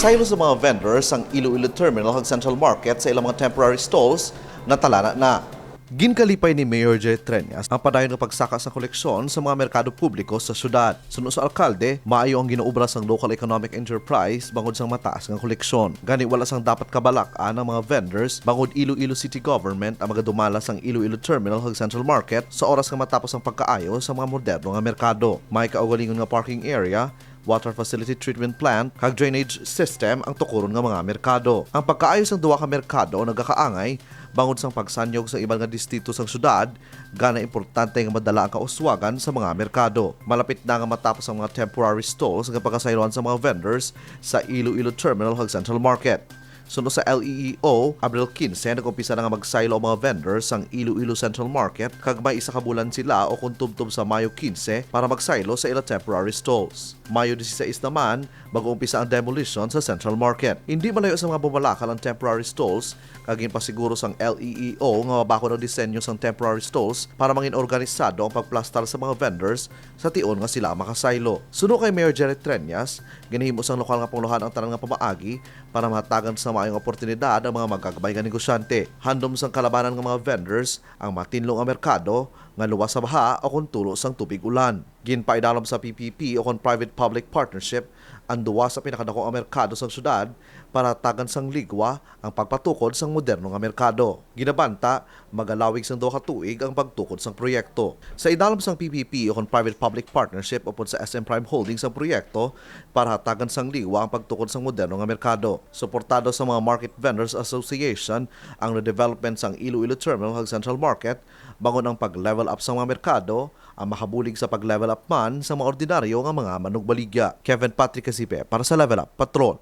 Magsaylo sa mga vendors ang Iloilo Terminal hag Central Market sa ilang mga temporary stalls na talana na. Ginkalipay ni Mayor Jerry Treñas ang padayon ng pagsaka sa koleksyon sa mga merkado publiko sa syudad. Sunod sa alkalde, maayo ang ginuubra sang local economic enterprise bangod sang mataas ng koleksyon. Gani wala sang dapat kabalak-an ang mga vendors bangod Iloilo City Government ang magadumala sang Iloilo Terminal hag Central Market sa oras nga matapos ang pagkaayo sa mga moderno nga merkado. May kaugalingon nga parking area, water facility treatment plant, kag drainage system ang tukuron nga mga merkado. Ang pagkaayos ng duwa ka merkado nagakaangay bangod sang pagsanyog sa ibang nga distrito sang syudad, gana importante nga madala ang kauswagan sa mga merkado. Malapit na nga matapos ang mga temporary stalls nga pagkasayloan sa mga vendors sa Iloilo Terminal hag Central Market. Sunod sa LEEO, Abril 15, nag-umpisa na nga magsaylo ang mga vendors sang Iloilo Central Market kag may isa ka bulan sila o kung tubtob sa Mayo 15 para magsaylo sa ilang temporary stalls. Mayo 16 naman, mag-uumpisa ang demolition sa Central Market. Hindi malayo sa mga bumalakal ang temporary stalls, kaging pasiguro sang LEEO nga mabako ng disenyo sang temporary stalls para mangin organisado ang pagplastar sa mga vendors sa tion nga sila makasaylo. Sunod kay Mayor Jerry Treñas, ginahimo sang lokal nga panguluhan ang tanan nga pamaagi para mahatagan sa maayong oportunidad ang mga magkagabay nga negosyante. Handom sang kalabanan ng mga vendors ang matinlong nga merkado nga luwas sa baha o kung tulo sang tubig ulan. Ginpaidalom sa PPP o kung private-public partnership ang duwa sa pinakadakong nga merkado sa syudad para tagan sang ligwa ang pagpatukod sang moderno nga merkado. Ginabanta, magalawig sang duha ka tuig ang pagtukod sang proyekto. Sa idalom sang PPP o kung private-public partnership o sa SM Prime Holdings ang proyekto para hatagan sang ligwa ang pagtukod sang moderno nga merkado. Suportado sa mga Market Vendors Association ang redevelopment sang Iloilo Terminal hag Central Market bangon ang pag-level up sa mga merkado, ang makabulig sa pag-level up man sa mga ordinaryo nga mga manugbaligya. Kevin Patrick Casipe para sa Level Up Patrol.